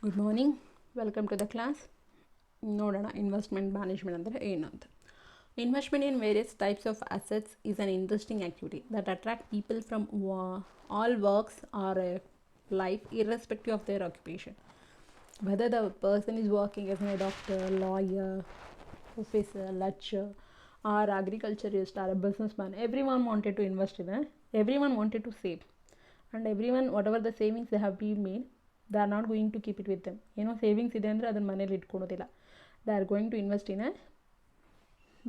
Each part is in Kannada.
Good morning, welcome to the class. ನೋಡೋಣ ಇನ್ವೆಸ್ಟ್ಮೆಂಟ್ ಮ್ಯಾನೇಜ್ಮೆಂಟ್ ಅಂದರೆ ಏನು ಅಂತ. Investment in various types of assets is an interesting activity that attract people from all works or life irrespective of their occupation. Whether the person is working as a doctor, lawyer, professor, lecturer, or agriculturist or a businessman, everyone wanted to invest in it. Everyone wanted to save, and everyone, whatever the savings they have been made, they are not going to keep it with them. Savings ಇದೆ ಅಂದರೆ ಅದನ್ನು ಮನೇಲಿ ಇಟ್ಕೊಳೋದಿಲ್ಲ. They are going to invest in a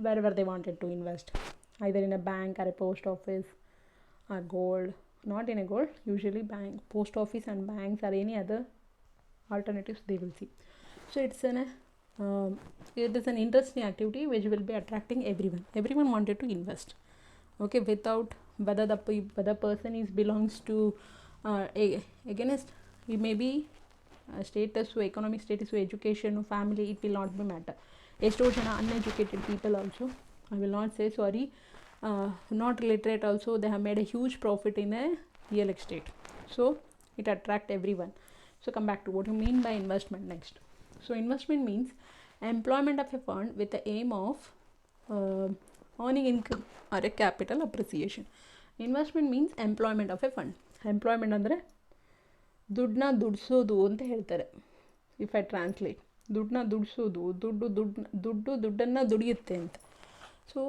wherever they wanted to invest, either in a bank or a post office or gold. Not in a gold, usually bank, post office and banks or any other alternatives they will see. So it is an interesting activity which will be attracting everyone wanted to invest, okay, without whether the person is belongs to against, it may be status, economic status, education, family, it will not be matter. Esto jana uneducated people also, I will not say sorry, not literate also, they have made a huge profit in a real estate. So it attract everyone. So come back to what you mean by investment next. So investment means employment of a fund with the aim of earning income or a capital appreciation. Investment means employment of a fund. Employment ಅಂದರೆ ದುಡ್ಡನ್ನ ದುಡಿಸೋದು ಅಂತ ಹೇಳ್ತಾರೆ. ಇಫ್ ಐ ಟ್ರಾನ್ಸ್ಲೇಟ್, ದುಡ್ಡನ್ನ ದುಡಿಸೋದು, ದುಡ್ಡನ್ನು ದುಡಿಯುತ್ತೆ ಅಂತ. ಸೊ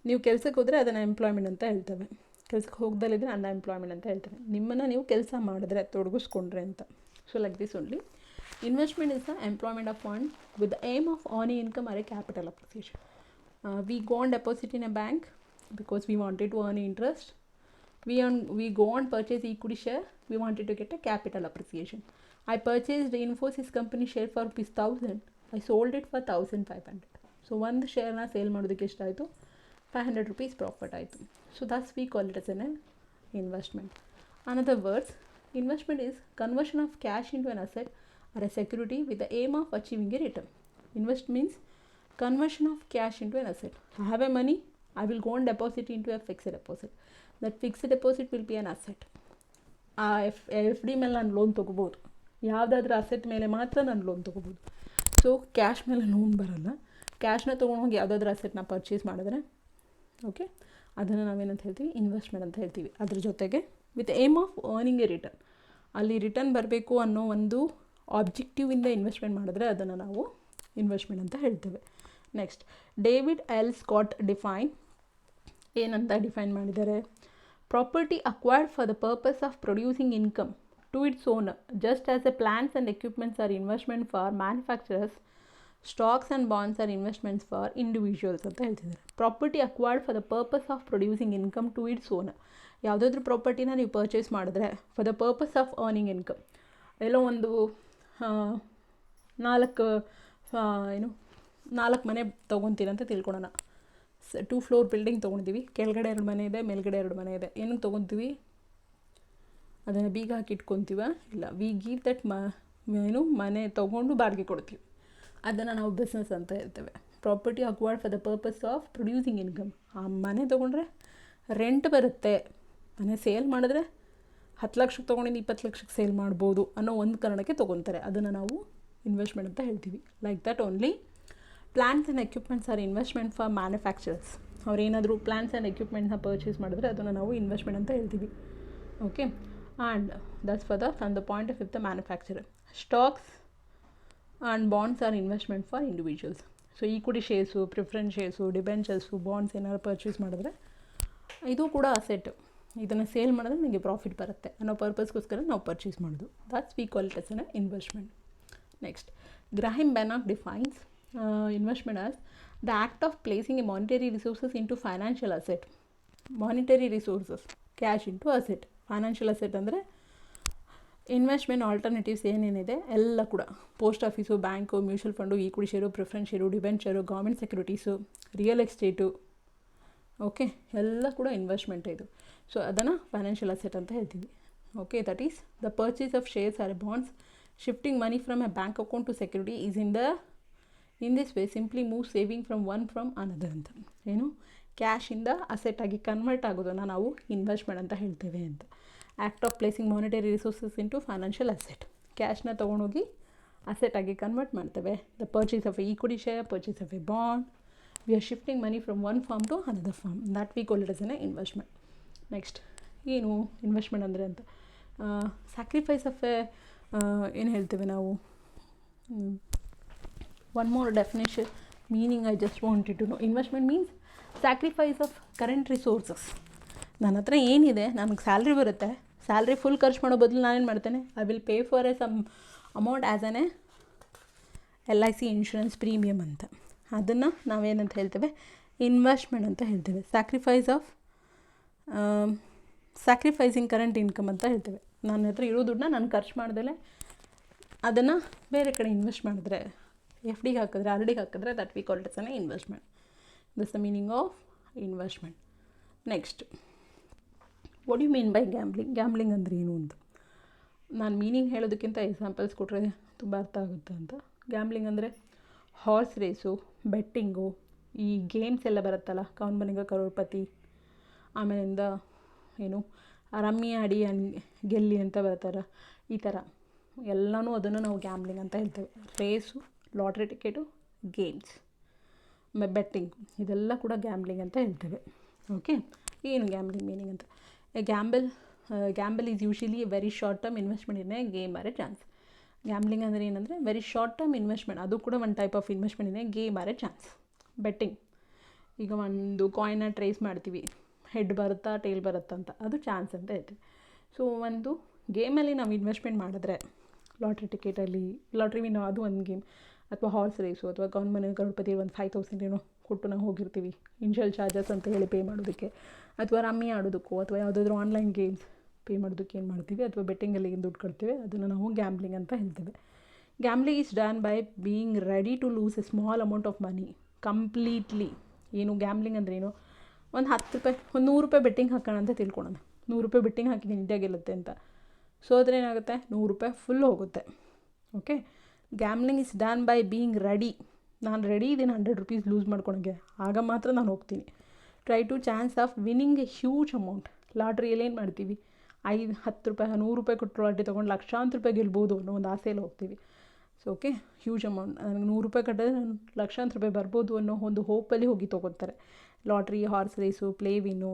ನೀವು ಕೆಲಸಕ್ಕೆ ಹೋದರೆ ಅದನ್ನು ಎಂಪ್ಲಾಯ್ಮೆಂಟ್ ಅಂತ ಹೇಳ್ತೇವೆ. ಕೆಲಸಕ್ಕೆ ಹೋಗ್ದಲ್ಲಿದ್ದರೆ ಅನ್ಎಂಪ್ಲಾಯ್ಮೆಂಟ್ ಅಂತ ಹೇಳ್ತೇವೆ. ನಿಮ್ಮನ್ನು ನೀವು ಕೆಲಸ ಮಾಡಿದ್ರೆ, ತೊಡಗಿಸ್ಕೊಂಡ್ರೆ ಅಂತ. So like this only investment is the employment of fund with the aim of earning income or a capital appreciation. We go on deposit in a bank because we wanted to earn interest. We go on purchase equity share, we wanted to get a capital appreciation. I purchased the Infosys company share for ₹1,000, I sold it for 1,500. So ಒಂದು ಶೇರ್ನ ಸೇಲ್ ಮಾಡೋದಕ್ಕೆ ಎಷ್ಟಾಯಿತು? ₹500 ಪ್ರಾಫಿಟ್ ಆಯಿತು. So that's we call it as an investment. Another words, investment is conversion of cash into an asset or a security with the aim of achieving a return. Invest means conversion of cash into an asset. I have a money, I will go and deposit into a fixed deposit. That fixed deposit will be an asset. F D ಮೇಲೆ ನಾನು ಲೋನ್ ತೊಗೋಬೋದು, ಯಾವುದಾದ್ರೂ ಅಸೆಟ್ ಮೇಲೆ ಮಾತ್ರ ನಾನು ಲೋನ್ ತೊಗೋಬೋದು. ಸೊ ಕ್ಯಾಶ್ ಮೇಲೆ ಲೋನ್ ಬರೋಲ್ಲ. ಕ್ಯಾಶ್ನ ತೊಗೊಂಡೋಗಿ ಯಾವುದಾದ್ರೂ ಅಸೆಟ್ನ ಪರ್ಚೇಸ್ ಮಾಡಿದ್ರೆ, ಓಕೆ, ಅದನ್ನು ನಾವೇನಂತ ಹೇಳ್ತೀವಿ? ಇನ್ವೆಸ್ಟ್ಮೆಂಟ್ ಅಂತ ಹೇಳ್ತೀವಿ. ಅದ್ರ ಜೊತೆಗೆ with aim of earning a return, ಅಲ್ಲಿ ರಿಟರ್ನ್ ಬರಬೇಕು ಅನ್ನೋ ಒಂದು ಆಬ್ಜೆಕ್ಟಿವಿಂದ ಇನ್ವೆಸ್ಟ್ಮೆಂಟ್ ಮಾಡಿದ್ರೆ ಅದನ್ನು ನಾವು ಇನ್ವೆಸ್ಟ್ಮೆಂಟ್ ಅಂತ ಹೇಳ್ತೇವೆ. ನೆಕ್ಸ್ಟ್, ಡೇವಿಡ್ ಎಲ್ ಸ್ಕಾಟ್ ಏನಂತ ಡಿಫೈನ್ ಮಾಡಿದ್ದಾರೆ? Property acquired for the purpose of producing income to its owner, just as a plants and equipments are investment for manufacturers, stocks and bonds are investments for individuals ಅಂತ ಹೇಳ್ತಿದ್ದಾರೆ. Property acquired for the purpose of producing income to its owner, ಯಾವುದಾದ್ರೂ ಪ್ರಾಪರ್ಟಿನ ನೀವು ಪರ್ಚೇಸ್ ಮಾಡಿದ್ರೆ for the purpose of earning income. ಎಲ್ಲೋ ಒಂದು 4 ಮನೆ ತೊಗೊತೀರ ಅಂತ ತಿಳ್ಕೊಳೋಣ. 2 ಫ್ಲೋರ್ ಬಿಲ್ಡಿಂಗ್ ತೊಗೊಳ್ತೀವಿ, ಕೆಳಗಡೆ 2 ಮನೆ ಇದೆ, ಮೇಲ್ಗಡೆ 2 ಮನೆ ಇದೆ. ಏನಕ್ಕೆ ತೊಗೊತೀವಿ? ಅದನ್ನು ಬೀಗ ಹಾಕಿ ಇಟ್ಕೊತೀವ? ಇಲ್ಲ, ವಿ ಗಿವ್ ದಟ್ ಮನೆ ತೊಗೊಂಡು ಬಾಡಿಗೆ ಕೊಡ್ತೀವಿ. ಅದನ್ನು ನಾವು ಬಿಸ್ನೆಸ್ ಅಂತ ಹೇಳ್ತೇವೆ. Property acquired for the purpose of producing income. ಆ ಮನೆ ತೊಗೊಂಡ್ರೆ ರೆಂಟ್ ಬರುತ್ತೆ, ಮನೆ ಸೇಲ್ ಮಾಡಿದ್ರೆ 10 ಲಕ್ಷಕ್ಕೆ ತೊಗೊಂಡಿದ್ದು 20 ಲಕ್ಷಕ್ಕೆ ಸೇಲ್ ಮಾಡ್ಬೋದು ಅನ್ನೋ ಒಂದು ಕಾರಣಕ್ಕೆ ತೊಗೊತಾರೆ. ಅದನ್ನು ನಾವು ಇನ್ವೆಸ್ಟ್ಮೆಂಟ್ ಅಂತ ಹೇಳ್ತೀವಿ. Like that only plants and equipments are investment for manufacturers. ಅವ್ರೇನಾದರೂ ಪ್ಲಾಂಟ್ಸ್ ಆ್ಯಂಡ್ ಎಕ್ವಿಪ್ಮೆಂಟ್ನ ಪರ್ಚೇಸ್ ಮಾಡಿದ್ರೆ ಅದನ್ನು ನಾವು ಇನ್ವೆಸ್ಟ್ಮೆಂಟ್ ಅಂತ ಹೇಳ್ತೀವಿ. Okay, and that's from the point of the manufacturer. Stocks and bonds are investment for individuals. So equity shares, preference shares, debentures, bonds ಏನಾದ್ರು ಪರ್ಚೇಸ್ ಮಾಡಿದ್ರೆ ಇದು ಕೂಡ ಅಸೆಟ್. ಇದನ್ನು ಸೇಲ್ ಮಾಡಿದ್ರೆ ನನಗೆ ಪ್ರಾಫಿಟ್ ಬರುತ್ತೆ ಅನ್ನೋ ಪರ್ಪಸ್ಗೋಸ್ಕರ ನಾವು ಪರ್ಚೇಸ್ ಮಾಡೋದು. That's we call it as an investment. Next, Graham ಬೆನಾಕ್ defines investment as the act of placing a monetary resources into financial asset. Monetary resources, cash into asset. Financial asset ಅಂದರೆ ಇನ್ವೆಸ್ಟ್ಮೆಂಟ್ ಆಲ್ಟರ್ನೇಟಿವ್ಸ್ ಏನೇನಿದೆ ಎಲ್ಲ ಕೂಡ, post office, bank, mutual fund, equity share, preference share, debenture, government securities, real estate, okay, ಎಲ್ಲ ಕೂಡ ಇನ್ವೆಸ್ಟ್ಮೆಂಟ್ ಇದು. ಸೊ ಅದನ್ನು ಫೈನಾನ್ಷಿಯಲ್ ಅಸೆಟ್ ಅಂತ ಹೇಳ್ತೀವಿ. Okay, that is the purchase of shares or bonds, shifting money from a bank account to security is in this way simply move saving from another ಅಂತ. ಏನು, ಕ್ಯಾಶಿಂದ ಅಸೆಟ್ಟಾಗಿ ಕನ್ವರ್ಟ್ ಆಗೋದನ್ನು ನಾವು ಇನ್ವೆಸ್ಟ್ಮೆಂಟ್ ಅಂತ ಹೇಳ್ತೇವೆ ಅಂತ. Act of placing monetary resources into financial asset. ಕ್ಯಾಶ್ನ ತೊಗೊಂಡೋಗಿ ಅಸೆಟಾಗಿ ಕನ್ವರ್ಟ್ ಮಾಡ್ತೇವೆ. The purchase of a equity share, purchase of a bond, we are shifting money from one form to another form, that we call it as an investment. Next ಏನು ಇನ್ವೆಸ್ಟ್ಮೆಂಟ್ ಅಂದರೆ ಅಂತ ಸ್ಯಾಕ್ರಿಫೈಸ್ ಆಫ್ ಎ ಏನು ಹೇಳ್ತೇವೆ ನಾವು, one more definition meaning I just wanted to know. Investment means sacrifice of current resources. ನನ್ನ ಹತ್ರ ಏನಿದೆ, ನನಗೆ ಸ್ಯಾಲ್ರಿ ಬರುತ್ತೆ, ಸ್ಯಾಲ್ರಿ ಫುಲ್ ಖರ್ಚು ಮಾಡೋ ಬದಲು ನಾನೇನು ಮಾಡ್ತೇನೆ, I will pay for a sum amount as an LIC insurance premium ಅಂತ. ಅದನ್ನು ನಾವೇನಂತ ಹೇಳ್ತೇವೆ, ಇನ್ವೆಸ್ಟ್ಮೆಂಟ್ ಅಂತ ಹೇಳ್ತೇವೆ. ಸ್ಯಾಕ್ರಿಫೈಸಿಂಗ್ ಕರೆಂಟ್ ಇನ್ಕಮ್ ಅಂತ ಹೇಳ್ತೇವೆ. ನನ್ನ ಹತ್ರ ಇರೋ ದುಡ್ಡನ್ನ ನಾನು ಖರ್ಚು ಮಾಡ್ದಲೆ ಅದನ್ನು ಬೇರೆ ಕಡೆ ಇನ್ವೆಸ್ಟ್ ಮಾಡಿದ್ರೆ, FDಗೆ ಹಾಕಿದ್ರೆ, RDಗೆ ಹಾಕಿದ್ರೆ, that we call it as an investment. This the meaning of investment. Next, what you mean by gambling? Gambling ಅಂದರೆ ಏನು ಅಂತ ನಾನು ಮೀನಿಂಗ್ ಹೇಳೋದಕ್ಕಿಂತ ಎಕ್ಸಾಂಪಲ್ಸ್ ಕೊಟ್ಟರೆ ತುಂಬ ಅರ್ಥ ಆಗುತ್ತೆ ಅಂತ. ಗ್ಯಾಮ್ಲಿಂಗ್ ಅಂದರೆ ಹಾರ್ಸ್ ರೇಸು, ಬೆಟ್ಟಿಂಗು, ಈ ಗೇಮ್ಸ್ ಎಲ್ಲ ಬರುತ್ತಲ್ಲ, ಕೌನ್ ಬನೇಗಾ ಕರೋಡ್ಪತಿ, ಆಮೇಲಿಂದ ಏನು ರಮ್ಮಿ ಆಡಿ ಗೆಲ್ಲಿ ಅಂತ ಬರ್ತಾರೆ, ಈ ಥರ ಎಲ್ಲನೂ ಅದನ್ನು ನಾವು ಗ್ಯಾಮ್ಲಿಂಗ್ ಅಂತ ಹೇಳ್ತೇವೆ. Race, lottery ticket, games, betting, ಇದೆಲ್ಲ ಕೂಡ ಗ್ಯಾಮ್ಲಿಂಗ್ ಅಂತ ಹೇಳ್ತೇವೆ. ಓಕೆ, ಏನು ಗ್ಯಾಮ್ಲಿಂಗ್ ಮೀನಿಂಗ್ ಅಂತ? A gamble is usually a very short term investment in a game or a chance. Gambling ಅಂದರೆ ಏನಂದರೆ ವೆರಿ ಶಾರ್ಟ್ ಟರ್ಮ್ ಇನ್ವೆಸ್ಟ್ಮೆಂಟ್, ಅದು ಕೂಡ ಒಂದು type of investment in a game or a chance. Betting, ಈಗ ಒಂದು ಕಾಯಿನ್ನ ಟ್ರೇಸ್ ಮಾಡ್ತೀವಿ, ಹೆಡ್ ಬರುತ್ತಾ ಟೇಲ್ ಬರುತ್ತಾ ಅಂತ, ಅದು ಚಾನ್ಸ್ ಅಂತ ಹೇಳ್ತೀವಿ. ಸೊ ಒಂದು ಗೇಮಲ್ಲಿ ನಾವು ಇನ್ವೆಸ್ಟ್ಮೆಂಟ್ ಮಾಡಿದ್ರೆ, ಲಾಟ್ರಿ ಟಿಕೆಟಲ್ಲಿ ಲಾಟ್ರಿ ವಿನ್ ಅದು ಒಂದು ಗೇಮ್, ಅಥವಾ ಹಾರ್ಸ್ ರೇಸು, ಅಥವಾ ಕೌನ್ ಬನೇಗಾ ಕರೋಡ್ಪತಿ ಒಂದು 5,000 ಏನೋ ಕೊಟ್ಟು ನಾವು ಹೋಗಿರ್ತೀವಿ ಇನ್ಷಿಯಲ್ ಚಾರ್ಜಸ್ ಅಂತ ಹೇಳಿ ಪೇ ಮಾಡೋದಕ್ಕೆ, ಅಥವಾ ರಮ್ಮಿ ಆಡೋದಕ್ಕೋ, ಅಥವಾ ಯಾವುದಾದ್ರೂ ಆನ್ಲೈನ್ ಗೇಮ್ಸ್ ಪೇ ಮಾಡೋದಕ್ಕೆ ಏನು ಮಾಡ್ತೀವಿ, ಅಥವಾ ಬೆಟ್ಟಿಂಗಲ್ಲಿ ಏನು ದುಡ್ಡು ಕೊಡ್ತೀವಿ, ಅದನ್ನು ನಾವು ಗ್ಯಾಮ್ಲಿಂಗ್ ಅಂತ ಹೇಳ್ತೇವೆ. Gambling is done by being ready to lose a small amount of money completely. ಏನು ಗ್ಯಾಮ್ಲಿಂಗ್ ಅಂದರೆ ಏನು, ಒಂದು 10 ರೂಪಾಯಿ, ಒಂದು 100 ರೂಪಾಯಿ ಬೆಟ್ಟಿಂಗ್ ಹಾಕೋಣ ಅಂತ ತಿಳ್ಕೊಳ್ಳೋಣ. 100 ರೂಪಾಯಿ ಬೆಟ್ಟಿಂಗ್ ಹಾಕಿದ್ದೀನಿ ಇಂಡಿಯಾ ಗೆಲ್ಲುತ್ತೆ ಅಂತ. ಸೊ ಅದ್ರ ಏನಾಗುತ್ತೆ, 100 ರೂಪಾಯಿ ಫುಲ್ ಹೋಗುತ್ತೆ. Okay, gambling is done by being ready. ನಾನು ರೆಡಿ ಇದ್ದೀನಿ 100 ರೂಪೀಸ್ ಲೂಸ್ ಮಾಡ್ಕೊಳಕ್ಕೆ, ಆಗ ಮಾತ್ರ ನಾನು ಹೋಗ್ತೀನಿ. Try to chance of winning a huge amount. ಲಾಟ್ರಿಯಲ್ಲಿ ಏನು ಮಾಡ್ತೀವಿ, 10 ರೂಪಾಯಿ 100 ರೂಪಾಯಿ ಕೊಟ್ಟು ಲಾಟ್ರಿ ತೊಗೊಂಡು ಲಕ್ಷಾಂತರ ರೂಪಾಯಿ ಗೆಲ್ಬೋದು ಅನ್ನೋ ಒಂದು ಆಸೆಯಲ್ಲಿ ಹೋಗ್ತೀವಿ. ಸೊ ಓಕೆ, ಹ್ಯೂಜ್ ಅಮೌಂಟ್, ನನಗೆ 100 ರೂಪಾಯಿ ಕಟ್ಟಿದ್ರೆ ನಾನು ಲಕ್ಷಾಂತರ ರೂಪಾಯಿ ಬರ್ಬೋದು ಅನ್ನೋ ಒಂದು ಹೋಪಲ್ಲಿ ಹೋಗಿ ತೊಗೊತಾರೆ. Lottery, horse race, play win,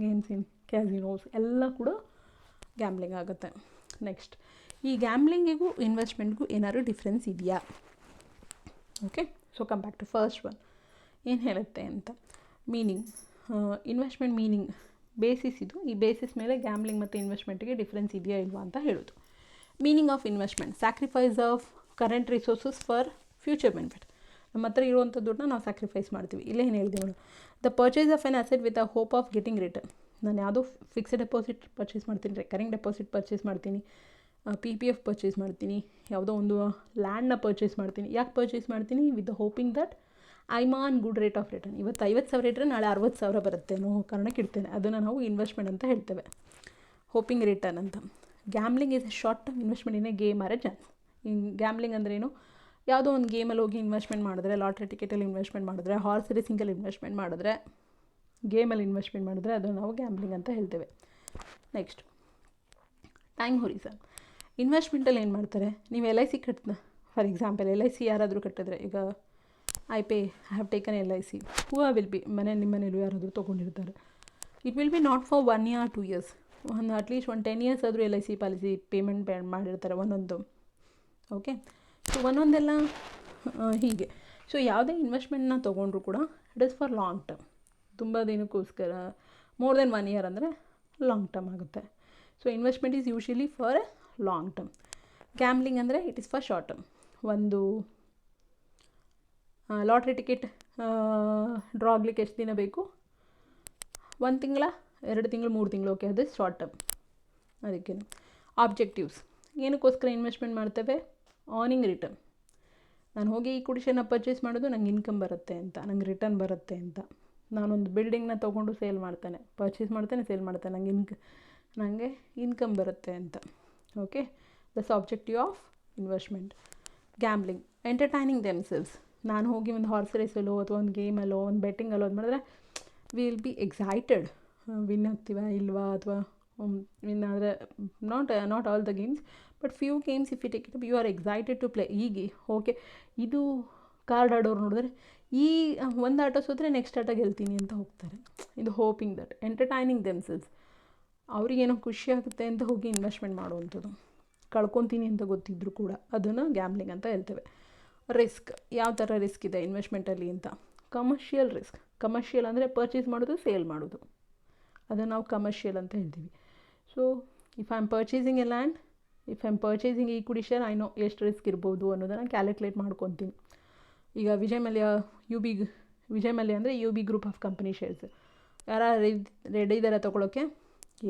games in casinos ಎಲ್ಲ ಕೂಡ ಗ್ಯಾಮ್ಲಿಂಗ್ ಆಗುತ್ತೆ. ನೆಕ್ಸ್ಟ್, ಈ ಗ್ಯಾಮ್ಲಿಂಗಿಗೂ ಇನ್ವೆಸ್ಟ್ಮೆಂಟ್ಗೂ ಏನಾದ್ರು ಡಿಫ್ರೆನ್ಸ್ ಇದೆಯಾ? Okay, so come back to first one, ಏನು ಹೇಳುತ್ತೆ ಅಂತ. ಮೀನಿಂಗ್, ಇನ್ವೆಸ್ಟ್ಮೆಂಟ್ ಮೀನಿಂಗ್ ಬೇಸಿಸ್ ಇದು. ಈ ಬೇಸಿಸ್ ಮೇಲೆ ಗ್ಯಾಮ್ಲಿಂಗ್ ಮತ್ತು ಇನ್ವೆಸ್ಟ್ಮೆಂಟ್ಗೆ ಡಿಫ್ರೆನ್ಸ್ ಇದೆಯಾ ಇಲ್ವಾ ಅಂತ ಹೇಳೋದು. Meaning of investment, sacrifice of current resources for future benefit. ನಮ್ಮ ಹತ್ರ ಇರುವಂಥ ದುಡ್ಡನ್ನ ನಾವು ಸ್ಯಾಕ್ರಿಫೈಸ್ ಮಾಡ್ತೀವಿ. ಇಲ್ಲೇ ಏನು ಹೇಳ್ತೀವಿ ನೋಡಿ, the purchase of an asset with a hope of getting return. ನಾನು ಯಾವುದೋ ಫಿಕ್ಸ್ಡ್ ಡೆಪಾಸಿಟ್ ಪರ್ಚೇಸ್ ಮಾಡ್ತೀನಿ, ರೆಕರಿಂಗ್ ಡೆಪಾಸಿಟ್ ಪರ್ಚೇಸ್ ಮಾಡ್ತೀನಿ, PPF ಪರ್ಚೇಸ್ ಮಾಡ್ತೀನಿ, ಯಾವುದೋ ಒಂದು ಲ್ಯಾಂಡ್ನ ಪರ್ಚೇಸ್ ಮಾಡ್ತೀನಿ. ಯಾಕೆ ಪರ್ಚೇಸ್ ಮಾಡ್ತೀನಿ? With the hoping that I on good rate of return. ಇವತ್ತು 50,000 ಇಟ್ಟರೆ ನಾಳೆ 60,000 ಬರುತ್ತೆ ಅನ್ನೋ ಕಾರಣಕ್ಕೆ ಇಡ್ತೇನೆ. ಅದನ್ನು ನಾವು ಇನ್ವೆಸ್ಟ್ಮೆಂಟ್ ಅಂತ ಹೇಳ್ತೇವೆ, ಹೋಪಿಂಗ್ ರಿಟರ್ನ್ ಅಂತ. Gambling is a short term investment in a game or a chance. Gambling ಅಂದ್ರೇನು, ಯಾವುದೋ ಒಂದು ಗೇಮಲ್ಲಿ ಹೋಗಿ ಇನ್ವೆಸ್ಟ್ಮೆಂಟ್ ಮಾಡಿದ್ರೆ, ಲಾಟ್ರಿ ಟಿಕೆಟಲ್ಲಿ ಇನ್ವೆಸ್ಟ್ಮೆಂಟ್ ಮಾಡಿದ್ರೆ, ಹಾರ್ಸ್ ರೇಸಿಂಗಲ್ಲಿ ಇನ್ವೆಸ್ಟ್ಮೆಂಟ್ ಮಾಡಿದ್ರೆ, ಗೇಮಲ್ಲಿ ಇನ್ವೆಸ್ಟ್ಮೆಂಟ್ ಮಾಡಿದ್ರೆ, ಅದನ್ನು ನಾವು ಗ್ಯಾಮ್ಲಿಂಗ್ ಅಂತ ಹೇಳ್ತೇವೆ. Next, time ಹೊರಿಸನ್. ಇನ್ವೆಸ್ಟ್ಮೆಂಟಲ್ಲಿ ಏನು ಮಾಡ್ತಾರೆ, ನೀವು LIC ಫಾರ್ ಎಕ್ಸಾಂಪಲ್ LIC ಯಾರಾದರೂ ಕಟ್ಟಿದ್ರೆ, ಈಗ I have taken LIC, who will be ನಿಮ್ಮ ಮನೇಲಿ ಯಾರಾದರೂ ತೊಗೊಂಡಿರ್ತಾರೆ. It will be not for 1 year 2 years, ಒಂದು ಅಟ್ಲೀಸ್ಟ್ 10 years ಆದರೂ LIC ಪಾಲಿಸಿ ಪೇಮೆಂಟ್ ಮಾಡಿರ್ತಾರೆ ಒಂದೊಂದು. ಓಕೆ, ಸೊ ಒಂದೊಂದೆಲ್ಲ ಹೀಗೆ. ಸೊ ಯಾವುದೇ ಇನ್ವೆಸ್ಟ್ಮೆಂಟ್ನ ತೊಗೊಂಡ್ರು ಕೂಡ it is for long term, ತುಂಬ ದಿನಕ್ಕೋಸ್ಕರ. ಮೋರ್ ದೆನ್ 1 year ಅಂದರೆ ಲಾಂಗ್ ಟರ್ಮ್ ಆಗುತ್ತೆ. So investment is usually for a long term. Gambling ಅಂದರೆ it is for short term. ಒಂದು ಲಾಟ್ರಿ ಟಿಕೆಟ್ ಡ್ರಾ ಆಗಲಿಕ್ಕೆ ಎಷ್ಟು ದಿನ ಬೇಕು? 1 ತಿಂಗಳ, 2 ತಿಂಗಳು, 3 ತಿಂಗಳು. ಓಕೆ, ಅದು ಶಾರ್ಟ್ ಟರ್ಮ್. ಅದಕ್ಕೆ ಆಬ್ಜೆಕ್ಟಿವ್ಸ್, ಏನಕ್ಕೋಸ್ಕರ ಇನ್ವೆಸ್ಟ್ಮೆಂಟ್ ಮಾಡ್ತೇವೆ? ಆರ್ನಿಂಗ್ ರಿಟರ್ನ್. ನಾನು ಹೋಗಿ ಈ ಕುಡಿಷನ್ನ ಪರ್ಚೇಸ್ ಮಾಡೋದು ನಂಗೆ ಇನ್ಕಮ್ ಬರುತ್ತೆ ಅಂತ, ನಂಗೆ ರಿಟರ್ನ್ ಬರುತ್ತೆ ಅಂತ. ನಾನೊಂದು ಬಿಲ್ಡಿಂಗ್ನ ತೊಗೊಂಡು ಸೇಲ್ ಮಾಡ್ತೇನೆ, ಪರ್ಚೇಸ್ ಮಾಡ್ತೇನೆ, ಸೇಲ್ ಮಾಡ್ತೇನೆ, ನನಗೆ ಇನ್ಕಮ್ ಬರುತ್ತೆ ಅಂತ. Okay, that's objective of investment. Gambling, entertaining themselves. ನಾನು ಹೋಗಿ ಒಂದು ಹಾರ್ಸ್ ರೇಸಲ್ಲೋ ಅಥವಾ ಒಂದು ಗೇಮಲ್ಲೋ ಒಂದು ಬೆಟ್ಟಿಂಗಲ್ಲೋ ಅದು ಮಾಡಿದ್ರೆ ವಿಲ್ ಬಿ ಎಕ್ಸೈಟೆಡ್, ವಿನ್ ಆಗ್ತೀವಾ ಇಲ್ವಾ, ಅಥವಾ ವಿನ್ ಆದರೆ not all the games, but few games if you take it up you are excited to play. ಈಗ ಓಕೆ ಇದು ಕಾರ್ಡ್ ಆಡೋರು ನೋಡಿದ್ರೆ ಈ ಒಂದು ಆಟ ಸೋತ್ರೆ ನೆಕ್ಸ್ಟ್ ಆಟ ಗೆಲ್ತೀನಿ ಅಂತ ಹೋಗ್ತಾರೆ. ಇದು ಹೋಪಿಂಗ್ ದಟ್ ಎಂಟರ್ಟೈನಿಂಗ್ ದೆಮ್ಸೆಲ್ಸ್. ಅವ್ರಿಗೇನೋ ಖುಷಿ ಆಗುತ್ತೆ ಅಂತ ಹೋಗಿ ಇನ್ವೆಸ್ಟ್ಮೆಂಟ್ ಮಾಡುವಂಥದ್ದು. ಕಳ್ಕೊತೀನಿ ಅಂತ ಗೊತ್ತಿದ್ರು ಕೂಡ ಅದನ್ನು ಗ್ಯಾಮ್ಲಿಂಗ್ ಅಂತ ಹೇಳ್ತೇವೆ. ರಿಸ್ಕ್, ಯಾವ ಥರ ರಿಸ್ಕ್ ಇದೆ ಇನ್ವೆಸ್ಟ್ಮೆಂಟಲ್ಲಿ ಅಂತ. Commercial risk. ಕಮರ್ಷಿಯಲ್ ಅಂದರೆ ಪರ್ಚೇಸ್ ಮಾಡೋದು, ಸೇಲ್ ಮಾಡೋದು, ಅದನ್ನು ನಾವು ಕಮರ್ಷಿಯಲ್ ಅಂತ ಹೇಳ್ತೀವಿ. So if I am purchasing a land, if I am purchasing equity share, I know ಎಷ್ಟು ರಿಸ್ಕ್ ಇರ್ಬೋದು ಅನ್ನೋದನ್ನು ಕ್ಯಾಲ್ಕುಲೇಟ್ ಮಾಡ್ಕೊತೀನಿ. ಈಗ ವಿಜಯ್ ಮಲ್ಯ ಅಂದರೆ U B group of company shares ಯಾರು ರೆಡಿ ಇದ್ದಾರೆ ತೊಗೊಳೋಕ್ಕೆ?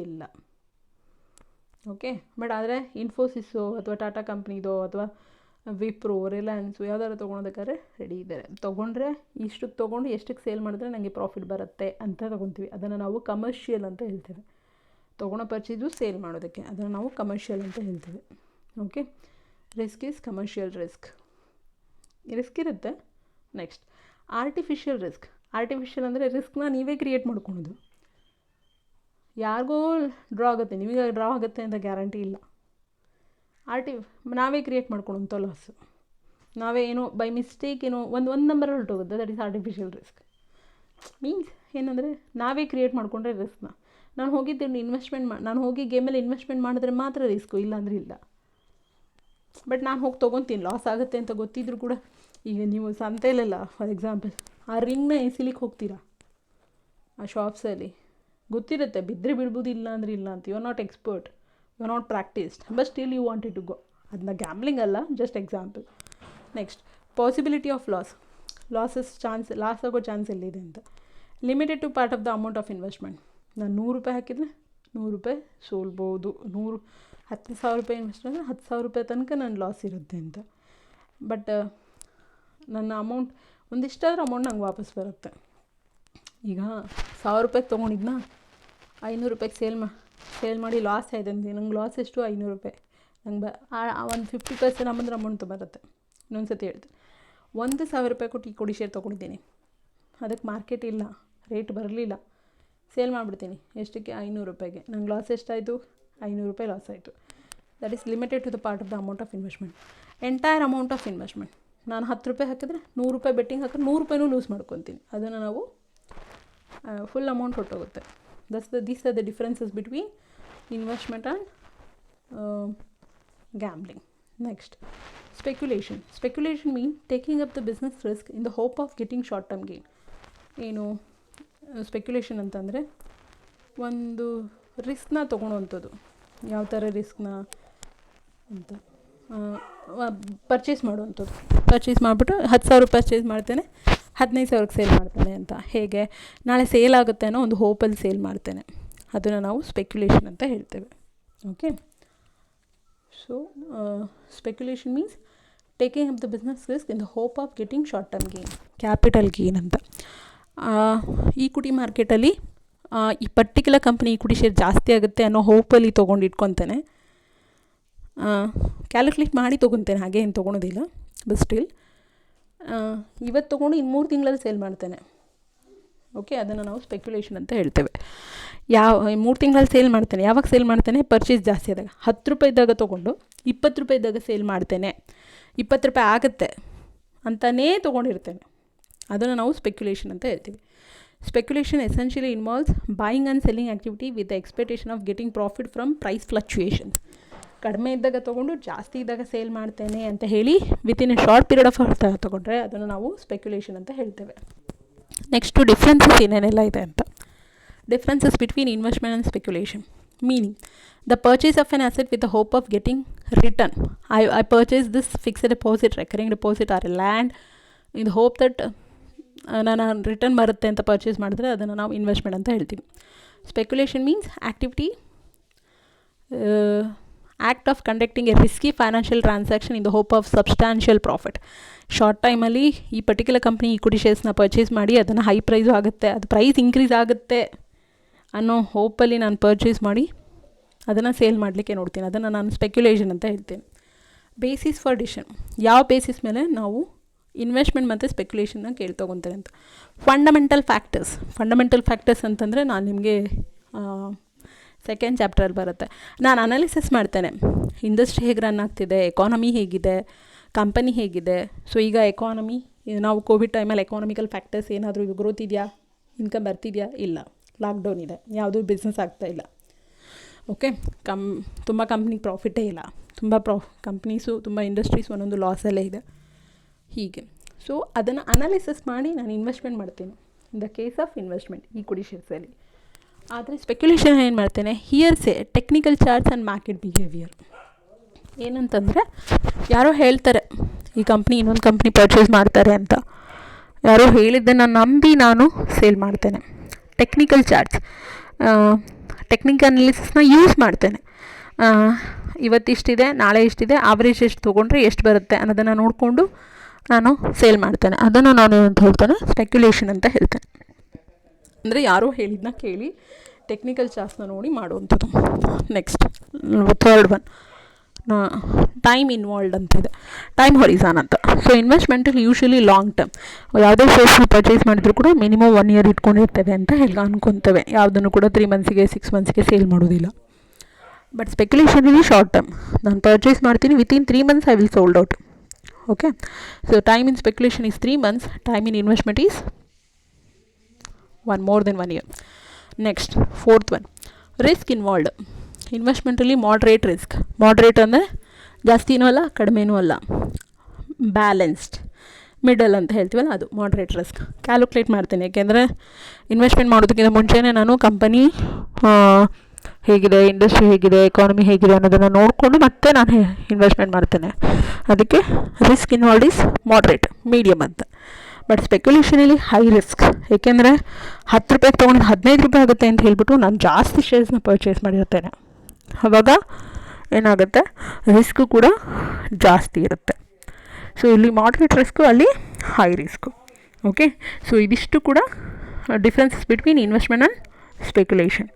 ಇಲ್ಲ. ಓಕೆ, ಬಟ್ ಆದರೆ ಇನ್ಫೋಸಿಸ್ಸು ಅಥವಾ ಟಾಟಾ ಕಂಪ್ನಿದೋ ಅಥವಾ ವಿಪ್ರೋ, ರಿಲಯನ್ಸು ಯಾವ್ದಾದ್ರು ತೊಗೊಳೋದಕ್ಕಾದ್ರೆ ರೆಡಿ ಇದ್ದಾರೆ. ತೊಗೊಂಡ್ರೆ ಇಷ್ಟಕ್ಕೆ ತೊಗೊಂಡು ಎಷ್ಟಕ್ಕೆ ಸೇಲ್ ಮಾಡಿದ್ರೆ ನನಗೆ ಪ್ರಾಫಿಟ್ ಬರುತ್ತೆ ಅಂತ ತೊಗೊತೀವಿ. ಅದನ್ನು ನಾವು ಕಮರ್ಷಿಯಲ್ ಅಂತ ಹೇಳ್ತೇವೆ. ತೊಗೊಳೋ ಪರ್ಚೇಸು ಸೇಲ್ ಮಾಡೋದಕ್ಕೆ ಅದನ್ನು ನಾವು ಕಮರ್ಷಿಯಲ್ ಅಂತ ಹೇಳ್ತೇವೆ. Okay, risk is commercial risk ಇರುತ್ತೆ. Next artificial risk. ಆರ್ಟಿಫಿಷಿಯಲ್ ಅಂದರೆ ರಿಸ್ಕ್ನ ನೀವೇ ಕ್ರಿಯೇಟ್ ಮಾಡ್ಕೊಳೋದು. ಯಾರಿಗೋ ಡ್ರಾ ಆಗುತ್ತೆ, ನಿಮಗೆ ಡ್ರಾ ಆಗುತ್ತೆ ಅಂತ ಗ್ಯಾರಂಟಿ ಇಲ್ಲ. ನಾವೇ ಕ್ರಿಯೇಟ್ ಮಾಡ್ಕೊಳೋಂಥ ಲಾಸು. ನಾವೇ ಏನೋ ಬೈ ಮಿಸ್ಟೇಕ್ ಏನೋ ಒಂದು ನಂಬರಲ್ಲಿ ಹೊರಟೋಗುತ್ತೆ. That is artificial risk. Means ಏನಂದರೆ ನಾವೇ ಕ್ರಿಯೇಟ್ ಮಾಡಿಕೊಂಡ್ರೆ ರಿಸ್ಕ್ನ. ನಾನು ಹೋಗಿದ್ದೀನಿ ನಾನು ಹೋಗಿ ಗೇಮಲ್ಲಿ ಇನ್ವೆಸ್ಟ್ಮೆಂಟ್ ಮಾಡಿದ್ರೆ ಮಾತ್ರ ರಿಸ್ಕು, ಇಲ್ಲಾಂದರೆ ಇಲ್ಲ. ಬಟ್ ನಾನು ಹೋಗಿ ತೊಗೊತೀನಿ, ಲಾಸ್ ಆಗುತ್ತೆ ಅಂತ ಗೊತ್ತಿದ್ರು ಕೂಡ. ಈಗ ನೀವು ಸಂತೆಯಲ್ಲೆಲ್ಲ ಫಾರ್ ಎಕ್ಸಾಂಪಲ್ ಆ ರಿಂಗ್ನ ಎಸಿಲಿಕ್ಕೆ ಹೋಗ್ತೀರಾ ಆ ಶಾಪ್ಸಲ್ಲಿ, ಗೊತ್ತಿರುತ್ತೆ ಬಿದ್ದರೆ ಬಿಡ್ಬೋದು, ಇಲ್ಲ ಅಂದರೆ ಇಲ್ಲ ಅಂತ. You are not expert, you are not practised, but still you wanted to go. ಅದನ್ನ ಗ್ಯಾಮ್ಲಿಂಗ್ ಅಲ್ಲ, just example. Next possibility of loss ಆಗೋ ಚಾನ್ಸ್ ಎಲ್ಲಿದೆ ಅಂತ. Limited to part of the amount of investment. ನಾನು 100 ರೂಪಾಯಿ ಹಾಕಿದರೆ 100 ರೂಪಾಯಿ ಸೋಲ್ಬೋದು. 10,000 ರೂಪಾಯಿ ಇನ್ವೆಸ್ಟ್ ಮಾಡಿದ್ರೆ 10,000 ರೂಪಾಯಿ ತನಕ ನನ್ನ ಲಾಸ್ ಇರುತ್ತೆ ಅಂತ. ಬಟ್ ನನ್ನ ಅಮೌಂಟ್ ಒಂದಿಷ್ಟಾದ್ರೂ ಅಮೌಂಟ್ ನಂಗೆ ವಾಪಸ್ ಬರುತ್ತೆ. ಈಗ 1,000 ರೂಪಾಯಿಗೆ ತೊಗೊಂಡಿದ್ನ 500 ರೂಪಾಯಿಗೆ ಸೇಲ್ ಮಾಡಿ ಲಾಸ್ ಆಯಿತು ಅಂತ. ನಂಗೆ ಲಾಸ್ ಎಷ್ಟು? 500 ರೂಪಾಯಿ. ನಂಗೆ ಒಂದು 50% ಅಮೌಂಟ್ ಬರುತ್ತೆ. ಇನ್ನೊಂದು ಸತಿ ಹೇಳ್ತೀನಿ, 1,000 ರೂಪಾಯಿ ಕೊಟ್ಟು ಈಕ್ವಿಟಿ ಶೇರ್ ತೊಗೊಂಡಿದ್ದೀನಿ, ಅದಕ್ಕೆ ಮಾರ್ಕೆಟ್ ಇಲ್ಲ, ರೇಟ್ ಬರಲಿಲ್ಲ, ಸೇಲ್ ಮಾಡಿಬಿಡ್ತೀನಿ. ಎಷ್ಟಕ್ಕೆ? 500 ರೂಪಾಯಿಗೆ. ನಂಗೆ ಲಾಸ್ ಎಷ್ಟಾಯಿತು? 500 ರೂಪಾಯಿ ಲಾಸ್ ಆಯಿತು. That is limited to the part of the amount of investment. Entire amount of investment ನಾನು 10 ರೂಪಾಯಿ ಹಾಕಿದ್ರೆ 100 ರೂಪಾಯಿ ಬೆಟ್ಟಿಂಗ್ ಹಾಕಿದ್ರೆ 100 ರೂಪಾಯಿನೂ ಲೂಸ್ ಮಾಡ್ಕೊತೀನಿ. ಅದನ್ನು ನಾವು ಫುಲ್ ಅಮೌಂಟ್ ಹೊಟ್ಟೋಗುತ್ತೆ. These are the differences between investment and gambling. Next, speculation means taking up the business risk in the hope of getting short term gain. ಏನು ಸ್ಪೆಕ್ಯುಲೇಷನ್ ಅಂತಂದರೆ ಒಂದು ರಿಸ್ಕ್ನ ತೊಗೊಳೋವಂಥದ್ದು. ಯಾವ ಥರ ರಿಸ್ಕ್ನ ಅಂತ ಪರ್ಚೇಸ್ ಮಾಡುವಂಥದ್ದು. ಪರ್ಚೇಸ್ ಮಾಡಿಬಿಟ್ಟು 10,000 ರೂಪಾಯಿ ಪರ್ಚೇಸ್ ಮಾಡ್ತೇನೆ, 15,000ಕ್ಕೆ ಸೇಲ್ ಮಾಡ್ತೇನೆ ಅಂತ. ಹೇಗೆ? ನಾಳೆ ಸೇಲ್ ಆಗುತ್ತೆ ಅನ್ನೋ ಒಂದು ಹೋಪಲ್ಲಿ ಸೇಲ್ ಮಾಡ್ತೇನೆ. ಅದನ್ನು ನಾವು ಸ್ಪೆಕ್ಯುಲೇಷನ್ ಅಂತ ಹೇಳ್ತೇವೆ. Okay, so speculation means taking up the business risk in the hope of getting short term gain, capital gain ಅಂತ. ಈಕ್ವಿಟಿ ಮಾರ್ಕೆಟಲ್ಲಿ ಈ ಪರ್ಟಿಕ್ಯುಲರ್ ಕಂಪ್ನಿ ಈಕ್ವಿಟಿ ಶೇರ್ ಜಾಸ್ತಿ ಆಗುತ್ತೆ ಅನ್ನೋ ಹೋಪಲ್ಲಿ ತೊಗೊಂಡು ಇಟ್ಕೊತೇನೆ. ಕ್ಯಾಲ್ಕುಲೇಟ್ ಮಾಡಿ ತೊಗೊತೇನೆ, ಹಾಗೆ ಏನು ತೊಗೊಳೋದಿಲ್ಲ. ಬಟ್ ಸ್ಟಿಲ್ ಇವತ್ತು ತೊಗೊಂಡು ಇನ್ನು 3 ತಿಂಗಳಲ್ಲಿ ಸೇಲ್ ಮಾಡ್ತೇನೆ. ಓಕೆ, ಅದನ್ನು ನಾವು ಸ್ಪೆಕ್ಯುಲೇಷನ್ ಅಂತ ಹೇಳ್ತೇವೆ. 3 ತಿಂಗಳಲ್ಲಿ ಸೇಲ್ ಮಾಡ್ತೇನೆ. ಯಾವಾಗ ಸೇಲ್ ಮಾಡ್ತೇನೆ? ಪರ್ಚೇಸ್ ಜಾಸ್ತಿ ಆದಾಗ. 10 ರೂಪಾಯಿ ಇದ್ದಾಗ ತೊಗೊಂಡು 20 ರೂಪಾಯಿ ಇದ್ದಾಗ ಸೇಲ್ ಮಾಡ್ತೇನೆ. 20 ರೂಪಾಯಿ ಆಗುತ್ತೆ ಅಂತಲೇ ತೊಗೊಂಡಿರ್ತೇನೆ. ಅದನ್ನು ನಾವು ಸ್ಪೆಕ್ಯುಲೇಷನ್ ಅಂತ ಹೇಳ್ತೀವಿ. Speculation essentially involves buying and selling activity with the expectation of getting profit from price fluctuations. ಕಡಿಮೆ ಇದ್ದಾಗ ತೊಗೊಂಡು ಜಾಸ್ತಿ ಇದ್ದಾಗ ಸೇಲ್ ಮಾಡ್ತೇನೆ ಅಂತ ಹೇಳಿ within a short period of ತೊಗೊಂಡ್ರೆ ಅದನ್ನು ನಾವು ಸ್ಪೆಕ್ಯುಲೇಷನ್ ಅಂತ ಹೇಳ್ತೇವೆ. ನೆಕ್ಸ್ಟು ಡಿಫ್ರೆನ್ಸಸ್ ಏನೇನೆಲ್ಲ ಇದೆ ಅಂತ. Differences between investment and speculation. Meaning the purchase of an asset with the hope of getting return. I purchase this fixed deposit, recurring deposit or a land in the hope that ನಾನು ರಿಟರ್ನ್ ಬರುತ್ತೆ ಅಂತ ಪರ್ಚೇಸ್ ಮಾಡಿದ್ರೆ ಅದನ್ನು ನಾವು ಇನ್ವೆಸ್ಟ್ಮೆಂಟ್ ಅಂತ ಹೇಳ್ತೀವಿ. Speculation means act of conducting a risky financial transaction in the hope of substantial profit. Short ಟೈಮಲ್ಲಿ ಈ ಪರ್ಟಿಕ್ಯುಲರ್ ಕಂಪ್ನಿ ಈಕ್ವಿಟಿ ಶೇರ್ಸ್ನ ಪರ್ಚೇಸ್ ಮಾಡಿ ಅದನ್ನು ಹೈ ಪ್ರೈಸು ಆಗುತ್ತೆ, ಅದು ಪ್ರೈಸ್ ಇನ್ಕ್ರೀಸ್ ಆಗುತ್ತೆ ಅನ್ನೋ ಹೋಪಲ್ಲಿ ನಾನು ಪರ್ಚೇಸ್ ಮಾಡಿ ಅದನ್ನು ಸೇಲ್ ಮಾಡಲಿಕ್ಕೆ ನೋಡ್ತೀನಿ. ಅದನ್ನು ನಾನು ಸ್ಪೆಕ್ಯುಲೇಷನ್ ಅಂತ ಹೇಳ್ತೀನಿ. ಬೇಸಿಸ್ ಫಾರ್ ಡಿಸಿಷನ್, ಯಾವ ಬೇಸಿಸ್ ಮೇಲೆ ನಾವು ಇನ್ವೆಸ್ಟ್ಮೆಂಟ್ ಮತ್ತು ಸ್ಪೆಕ್ಯುಲೇಷನ್ನ ತೊಗೊತಾರೆ ಅಂತ. ಫಂಡಮೆಂಟಲ್ ಫ್ಯಾಕ್ಟರ್ಸ್ ಅಂತಂದರೆ ನಾನು ನಿಮಗೆ ಸೆಕೆಂಡ್ ಚಾಪ್ಟ್ರಲ್ಲಿ ಬರುತ್ತೆ. ನಾನು ಅನಾಲಿಸಿಸ್ ಮಾಡ್ತೇನೆ, ಇಂಡಸ್ಟ್ರಿ ಹೇಗೆ ರನ್ ಆಗ್ತಿದೆ, ಎಕಾನಮಿ ಹೇಗಿದೆ, ಕಂಪನಿ ಹೇಗಿದೆ. ಸೊ ಈಗ ಎಕಾನಮಿ, ನಾವು ಕೋವಿಡ್ ಟೈಮಲ್ಲಿ ಎಕಾನಮಿಕಲ್ ಫ್ಯಾಕ್ಟರ್ಸ್ ಏನಾದರೂ ಗ್ರೋತ್ ಇದೆಯಾ, ಇನ್ಕಮ್ ಬರ್ತಿದೆಯಾ, ಇಲ್ಲ, ಲಾಕ್ಡೌನ್ ಇದೆ, ಯಾವುದೂ ಬಿಸ್ನೆಸ್ ಆಗ್ತಾಯಿಲ್ಲ. ಓಕೆ, ತುಂಬ ಕಂಪ್ನಿ ಪ್ರಾಫಿಟೇ ಇಲ್ಲ, ತುಂಬ ಕಂಪ್ನೀಸು, ತುಂಬ ಇಂಡಸ್ಟ್ರೀಸ್ ಒಂದೊಂದು ಲಾಸಲ್ಲೇ ಇದೆ. ಹೀಗೆ ಸೊ ಅದನ್ನು ಅನಾಲಿಸಿಸ್ ಮಾಡಿ ನಾನು ಇನ್ವೆಸ್ಟ್ಮೆಂಟ್ ಮಾಡ್ತೀನಿ in the case of investment equity ಶೇರ್ಸಲ್ಲಿ. ಆದರೆ ಸ್ಪೆಕ್ಯುಲೇಷನ್ ಏನು ಮಾಡ್ತೇನೆ, hearsay technical charts and market behaviour. ಏನಂತಂದರೆ ಯಾರೋ ಹೇಳ್ತಾರೆ ಈ ಕಂಪ್ನಿ ಇನ್ನೊಂದು ಕಂಪ್ನಿ ಪರ್ಚೇಸ್ ಮಾಡ್ತಾರೆ ಅಂತ, ಯಾರೋ ಹೇಳಿದ್ದನ್ನು ನಂಬಿ ನಾನು ಸೇಲ್ ಮಾಡ್ತೇನೆ. ಟೆಕ್ನಿಕಲ್ ಚಾರ್ಟ್ಸ್, ಟೆಕ್ನಿಕಲ್ ಅನಾಲಿಸಿಸ್ನ ಯೂಸ್ ಮಾಡ್ತೇನೆ. ಇವತ್ತಿಷ್ಟಿದೆ, ನಾಳೆ ಇಷ್ಟಿದೆ, ಆವ್ರೇಜ್ ಎಷ್ಟು ತೊಗೊಂಡ್ರೆ ಎಷ್ಟು ಬರುತ್ತೆ ಅನ್ನೋದನ್ನು ನೋಡಿಕೊಂಡು ನಾನು ಸೇಲ್ ಮಾಡ್ತೇನೆ. ಅದನ್ನು ನಾನು ಏನಂತ ಹೇಳ್ತೇನೆ, ಸ್ಪೆಕ್ಯುಲೇಷನ್ ಅಂತ ಹೇಳ್ತೇನೆ. ಅಂದರೆ ಯಾರೋ ಹೇಳಿದ್ದನ್ನ ಕೇಳಿ ಟೆಕ್ನಿಕಲ್ ಚಾರ್ಟ್ಸ್ನ ನೋಡಿ ಮಾಡುವಂಥದ್ದು. Next third one, time involved ಅಂತಿದೆ, ಟೈಮ್ ಹೊರಿಸಾನ್ ಅಂತ. ಸೊ ಇನ್ವೆಸ್ಟ್ಮೆಂಟಲ್ಲಿ ಯೂಶ್ವಲಿ ಲಾಂಗ್ ಟರ್ಮ್, ಯಾವುದೇ ಶೇರ್ಸ್ನ ಪರ್ಚೇಸ್ ಮಾಡಿದ್ರು ಕೂಡ ಮಿನಿಮಮ್ 1 year ಇಟ್ಕೊಂಡಿರ್ತೇವೆ ಅಂತ ಅನ್ಕೊತೇವೆ. ಯಾವುದನ್ನು ಕೂಡ 3 monthsಗೆ 6 monthsಗೆ ಸೇಲ್ ಮಾಡೋದಿಲ್ಲ. ಬಟ್ ಸ್ಪೆಕ್ಯುಲೇಷನಲ್ಲಿ ಶಾರ್ಟ್ ಟರ್ಮ್, ನಾನು ಪರ್ಚೇಸ್ ಮಾಡ್ತೀನಿ, within 3 months I will sold out. Okay, so time in speculation is 3 months, time in investment is more than 1 year. Next fourth one, risk involved. ಇನ್ವೆಸ್ಟ್ಮೆಂಟಲ್ಲಿ ಮಾಡ್ರೇಟ್ ರಿಸ್ಕ್, ಮಾಡ್ರೇಟ್ ಅಂದರೆ ಜಾಸ್ತಿನೂ ಅಲ್ಲ ಕಡಿಮೆನೂ ಅಲ್ಲ, ಬ್ಯಾಲೆನ್ಸ್ಡ್ ಮಿಡಲ್ ಅಂತ ಹೇಳ್ತೀವಲ್ಲ ಅದು ಮಾಡ್ರೇಟ್ ರಿಸ್ಕ್. ಕ್ಯಾಲ್ಕುಲೇಟ್ ಮಾಡ್ತೀನಿ, ಯಾಕೆಂದರೆ ಇನ್ವೆಸ್ಟ್ಮೆಂಟ್ ಮಾಡೋದಕ್ಕಿಂತ ಮುಂಚೆನೇ ನಾನು ಕಂಪನಿ ಹೇಗಿದೆ, ಇಂಡಸ್ಟ್ರಿ ಹೇಗಿದೆ, ಎಕಾನಮಿ ಹೇಗಿದೆ ಅನ್ನೋದನ್ನು ನೋಡಿಕೊಂಡು ಮತ್ತೆ ನಾನು ಇನ್ವೆಸ್ಟ್ಮೆಂಟ್ ಮಾಡ್ತೇನೆ. ಅದಕ್ಕೆ risk involved is moderate, medium ಅಂತ. ಬಟ್ ಸ್ಪೆಕ್ಯುಲೇಷನಲ್ಲಿ ಹೈ ರಿಸ್ಕ್, ಏಕೆಂದರೆ 10 ರೂಪಾಯಿಗೆ ತೊಗೊಂಡು 15 ರೂಪಾಯಿ ಆಗುತ್ತೆ ಅಂತ ಹೇಳ್ಬಿಟ್ಟು ನಾನು ಜಾಸ್ತಿ ಶೇರ್ಸ್ನ ಪರ್ಚೇಸ್ ಮಾಡಿರ್ತೇನೆ. ಆವಾಗ ಏನಾಗುತ್ತೆ, ರಿಸ್ಕು ಕೂಡ ಜಾಸ್ತಿ ಇರುತ್ತೆ. ಸೊ ಇಲ್ಲಿ ಮಾಡ್ರೇಟ್ ರಿಸ್ಕು, ಅಲ್ಲಿ ಹೈ ರಿಸ್ಕು. ಓಕೆ, ಸೊ ಇದಿಷ್ಟು ಕೂಡ differences between investment and speculation.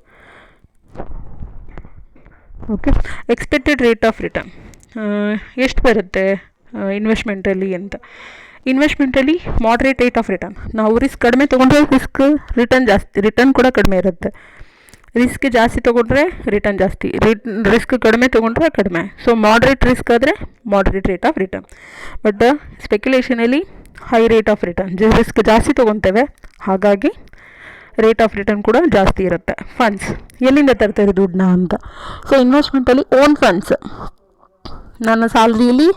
Okay, expected rate of return ಎಷ್ಟು ಬರುತ್ತೆ ಇನ್ವೆಸ್ಟ್ಮೆಂಟಲ್ಲಿ ಅಂತ. ಇನ್ವೆಸ್ಟ್ಮೆಂಟಲ್ಲಿ ಮಾಡ್ರೇಟ್ ರೇಟ್ ಆಫ್ ರಿಟರ್ನ್, ನಾವು ರಿಸ್ಕ್ ಕಡಿಮೆ ತೊಗೊಂಡ್ರೆ ರಿಟರ್ನ್ ಜಾಸ್ತಿ, ರಿಟರ್ನ್ ಕೂಡ ಕಡಿಮೆ ಇರುತ್ತೆ. ರಿಸ್ಕ್ ಜಾಸ್ತಿ ತೊಗೊಂಡ್ರೆ ರಿಟರ್ನ್ ಜಾಸ್ತಿ, ರಿಸ್ಕ್ ಕಡಿಮೆ ತೊಗೊಂಡ್ರೆ ಕಡಿಮೆ. ಸೊ ಮಾಡ್ರೇಟ್ ರಿಸ್ಕ್ ಆದರೆ moderate rate of return. But ಸ್ಪೆಕ್ಯುಲೇಷನಲ್ಲಿ high rate of return, risk ಜಾಸ್ತಿ ತೊಗೊತೇವೆ, ಹಾಗಾಗಿ ರೇಟ್ ಆಫ್ ರಿಟರ್ನ್ ಕೂಡ ಜಾಸ್ತಿ ಇರುತ್ತೆ. ಫಂಡ್ಸ್ ಎಲ್ಲಿಂದ ತರ್ತಾರೆ ದುಡ್ಡನ್ನ ಅಂತ. ಸೊ ಇನ್ವೆಸ್ಟ್ಮೆಂಟಲ್ಲಿ ಓನ್ ಫಂಡ್ಸ್, ನನ್ನ ಸ್ಯಾಲ್ರಿಯಲ್ಲಿ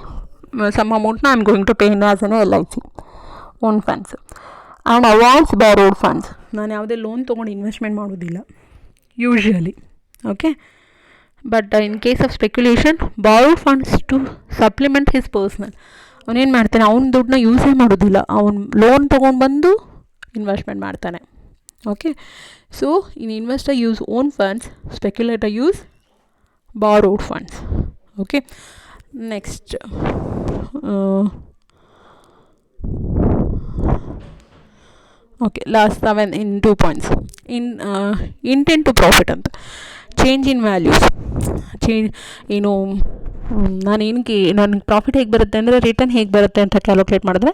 ಸಮ್ ಅಮೌಂಟ್ನ I am going to pay in as an LIC, own funds. And avoids borrowed funds, ನಾನು ಯಾವುದೇ ಲೋನ್ ತೊಗೊಂಡು ಇನ್ವೆಸ್ಟ್ಮೆಂಟ್ ಮಾಡೋದಿಲ್ಲ usually. Okay, but in case of speculation, borrowed funds to supplement his personal. ಅವನೇನು ಮಾಡ್ತಾನೆ, ಅವ್ನ ದುಡ್ಡನ್ನ ಯೂಸೇ ಮಾಡೋದಿಲ್ಲ, ಅವ್ನು ಲೋನ್ ತೊಗೊಂಡ್ಬಂದು ಇನ್ವೆಸ್ಟ್ಮೆಂಟ್ ಮಾಡ್ತಾನೆ. Okay, so in investor use own funds, speculator use borrowed funds. Okay, next okay, last 7 in 2 points. Intent to profit ಅಂತ, ಚೇಂಜ್ ಇನ್ ವ್ಯಾಲ್ಯೂಸ್. ಏನು ನಾನೇನಕ್ಕೆ ನನಗೆ ಪ್ರಾಫಿಟ್ ಹೇಗೆ ಬರುತ್ತೆ ಅಂದರೆ ರಿಟರ್ನ್ ಹೇಗೆ ಬರುತ್ತೆ ಅಂತ ಕ್ಯಾಲ್ಕುಲೇಟ್ ಮಾಡಿದ್ರೆ,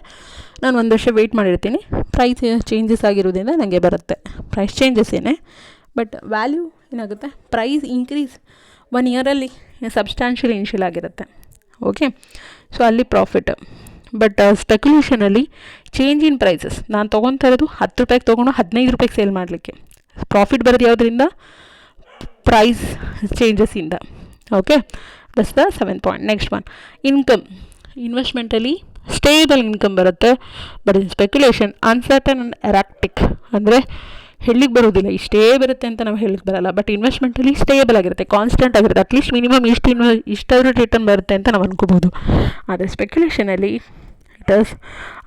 ನಾನು 1 ವರ್ಷ ವೆಯ್ಟ್ ಮಾಡಿರ್ತೀನಿ, ಪ್ರೈಸ್ ಚೇಂಜಸ್ ಆಗಿರೋದ್ರಿಂದ ನನಗೆ ಬರುತ್ತೆ. ಪ್ರೈಸ್ ಚೇಂಜಸ್ ಏನೇ, ಬಟ್ ವ್ಯಾಲ್ಯೂ ಏನಾಗುತ್ತೆ, ಪ್ರೈಸ್ ಇನ್ಕ್ರೀಸ್ 1 yearಲ್ಲಿ ಸಬ್ಸ್ಟ್ಯಾನ್ಷಿಯಲ್ ಇನ್ಷಿಯಲ್ ಆಗಿರುತ್ತೆ. ಓಕೆ, ಸೊ ಅಲ್ಲಿ ಪ್ರಾಫಿಟ್. ಬಟ್ ಸ್ಪೆಕ್ಯುಲೇಷನಲ್ಲಿ ಚೇಂಜ್ ಇನ್ ಪ್ರೈಸಸ್, ನಾನು ತೊಗೊತಾ ಇರೋದು 10 ರೂಪಾಯಿಗೆ ತೊಗೊಂಡು 15 ರೂಪಾಯಿಗೆ ಸೇಲ್ ಮಾಡಲಿಕ್ಕೆ. ಪ್ರಾಫಿಟ್ ಬರೋದು ಯಾವುದರಿಂದ, ಪ್ರೈಸ್ ಚೇಂಜಸ್ಸಿಂದ. Okay, that's the 7th point. Next one, income. ಇನ್ವೆಸ್ಟ್ಮೆಂಟಲ್ಲಿ ಸ್ಟೇಬಲ್ ಇನ್ಕಮ್ ಬರುತ್ತೆ, but in speculation uncertain and erratic, ಅಂದರೆ ಹೇಳಿಕ್ಕೆ ಬರೋದಿಲ್ಲ, ಇಷ್ಟೇ ಬರುತ್ತೆ ಅಂತ ನಾವು ಹೇಳಿಕ್ಕೆ ಬರೋಲ್ಲ. ಬಟ್ ಇನ್ವೆಸ್ಟ್ಮೆಂಟಲ್ಲಿ ಸ್ಟೇಬಲ್ ಆಗಿರುತ್ತೆ, ಕಾನ್ಸ್ಟೆಂಟ್ ಆಗಿರುತ್ತೆ, ಅಟ್ಲೀಸ್ಟ್ ಮಿನಿಮಮ್ ಇಷ್ಟಾದರೂ ರಿಟರ್ನ್ ಬರುತ್ತೆ ಅಂತ ನಾವು ಅನ್ಕೋಬೋದು. ಆದರೆ ಸ್ಪೆಕ್ಯುಲೇಷನಲ್ಲಿ it is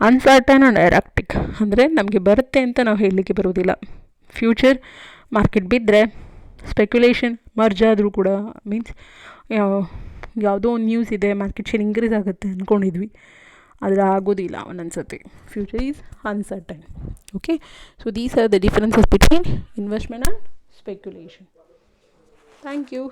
uncertain and erratic, ಅಂದರೆ ನಮಗೆ ಬರುತ್ತೆ ಅಂತ ನಾವು ಹೇಳಲಿಕ್ಕೆ ಬರೋದಿಲ್ಲ. ಫ್ಯೂಚರ್ ಮಾರ್ಕೆಟ್ ಬಿದ್ದರೆ ಸ್ಪೆಕ್ಯುಲೇಷನ್ ಮರ್ಜ್ ಆದರೂ ಕೂಡ, ಮೀನ್ಸ್ ಯಾವುದೋ ಒಂದು ನ್ಯೂಸ್ ಇದೆ ಮಾರ್ಕೆಟ್ ಶೇರ್ ಇನ್ಕ್ರೀಸ್ ಆಗುತ್ತೆ ಅಂದ್ಕೊಂಡಿದ್ವಿ, ಆದರೆ ಆಗೋದಿಲ್ಲ ಒಂದೊಂದು ಸತಿ. Future is uncertain. Okay, so these are the differences between investment and speculation. Thank you.